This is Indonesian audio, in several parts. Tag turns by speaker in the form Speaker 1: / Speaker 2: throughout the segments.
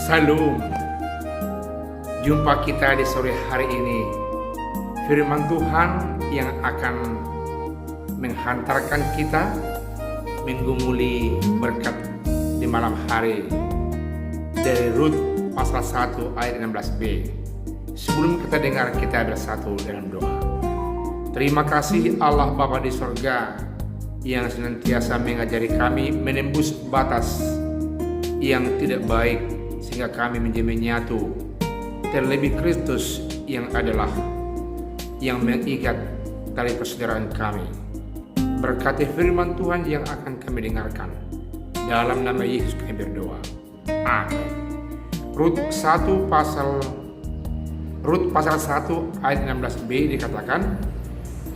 Speaker 1: Salam. Jumpa kita di sore hari ini. Firman Tuhan yang akan menghantarkan kita menggumuli berkat di malam hari dari Rut pasal 1 ayat 16b. Sebelum kita dengar, kita bersatu dalam doa. Terima kasih Allah Bapa di sorga yang senantiasa mengajari kami menembus batas yang tidak baik sehingga kami menjadi menyatu terlebih Kristus yang adalah yang mengikat tali persaudaraan kami. Berkati firman Tuhan yang akan kami dengarkan. Dalam nama Yesus kami berdoa. Amin. Rut pasal 1 ayat 16b dikatakan,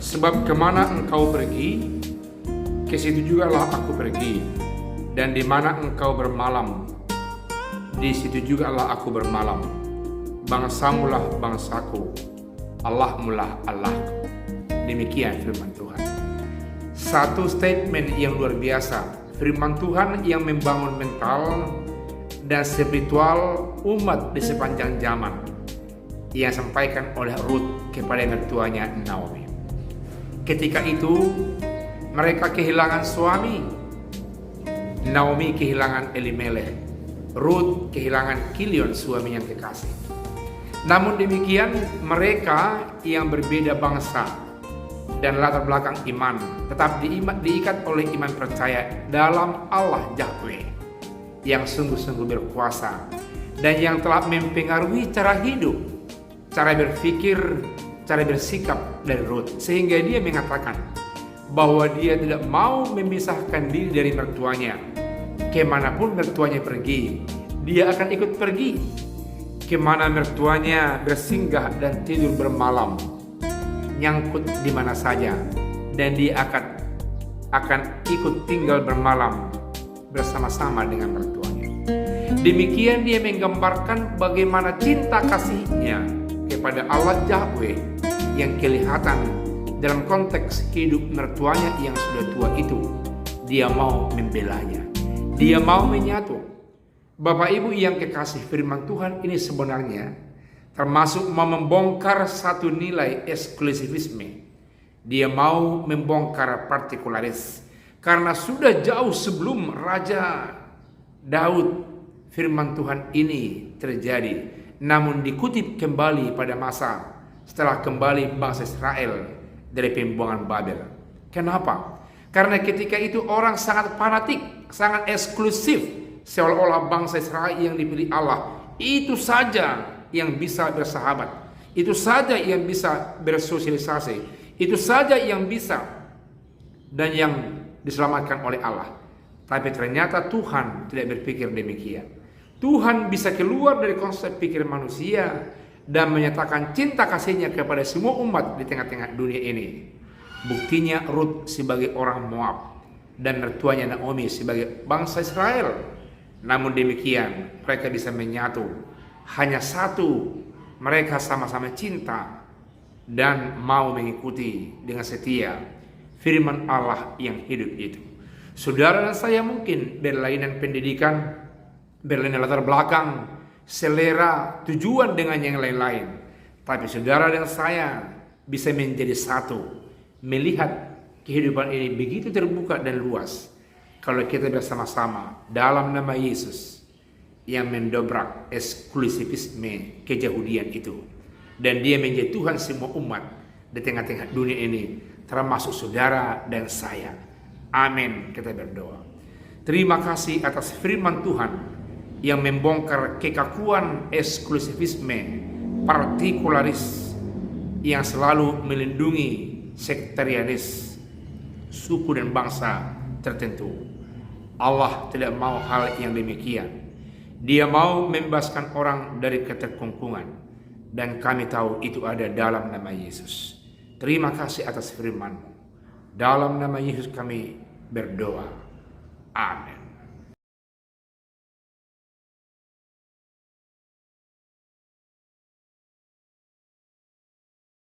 Speaker 1: sebab kemana engkau pergi, ke situ jugalah aku pergi, dan di mana engkau bermalam, di situ jugalah aku bermalam. Bangsamulah bangsaku, Allahmulah Allahku. Demikian firman Tuhan. Satu statement yang luar biasa. Firman Tuhan yang membangun mental dan spiritual umat di sepanjang zaman, yang disampaikan oleh Rut kepada mertuanya Naomi. Ketika itu mereka kehilangan suami. Naomi kehilangan Elimelech, Rut kehilangan Kilion, suami yang kekasih. Namun demikian, mereka yang berbeda bangsa dan latar belakang iman tetap diikat oleh iman percaya dalam Allah Yahweh yang sungguh-sungguh berkuasa dan yang telah mempengaruhi cara hidup, cara berpikir, cara bersikap dari Rut, sehingga dia mengatakan bahwa dia tidak mau memisahkan diri dari mertuanya. Kemanapun mertuanya pergi, dia akan ikut pergi. Kemana mertuanya bersinggah dan tidur bermalam, nyangkut di mana saja, dan dia akan ikut tinggal bermalam bersama-sama dengan mertuanya. Demikian dia menggambarkan bagaimana cinta kasihnya kepada Allah Yahweh yang kelihatan dalam konteks hidup mertuanya yang sudah tua itu. Dia mau membelanya, dia mau menyatu. Bapak Ibu yang kekasih, firman Tuhan ini sebenarnya termasuk mau membongkar satu nilai eksklusivisme. Dia mau membongkar partikularis, karena sudah jauh sebelum Raja Daud firman Tuhan ini terjadi, namun dikutip kembali pada masa setelah kembali bangsa Israel dari pembuangan Babel. Kenapa? Karena ketika itu orang sangat fanatik, sangat eksklusif, seolah-olah bangsa Israel yang dipilih Allah itu saja yang bisa bersahabat, itu saja yang bisa bersosialisasi, itu saja yang bisa dan yang diselamatkan oleh Allah. Tapi ternyata Tuhan tidak berpikir demikian. Tuhan bisa keluar dari konsep pikir manusia dan menyatakan cinta kasihnya kepada semua umat di tengah-tengah dunia ini. Buktinya Rut sebagai orang Moab dan mertuanya Naomi sebagai bangsa Israel. Namun demikian mereka bisa menyatu. Hanya satu, mereka sama-sama cinta dan mau mengikuti dengan setia firman Allah yang hidup itu. Saudara dan saya mungkin berlainan pendidikan, berlainan latar belakang, selera, tujuan dengan yang lain-lain. Tapi saudara dan saya bisa menjadi satu, melihat kehidupan ini begitu terbuka dan luas kalau kita bersama-sama dalam nama Yesus yang mendobrak eksklusivisme keyahudian itu, dan dia menjadi Tuhan semua umat di tengah-tengah dunia ini, termasuk saudara dan saya. Amin. Kita berdoa. Terima kasih atas firman Tuhan yang membongkar kekakuan eksklusivisme partikularis yang selalu melindungi sektarianis suku dan bangsa tertentu. Allah tidak mau hal yang demikian. Dia mau membebaskan orang dari keterkungkungan, dan kami tahu itu ada dalam nama Yesus. Terima kasih atas firman-Mu. Dalam nama Yesus kami berdoa. Amin.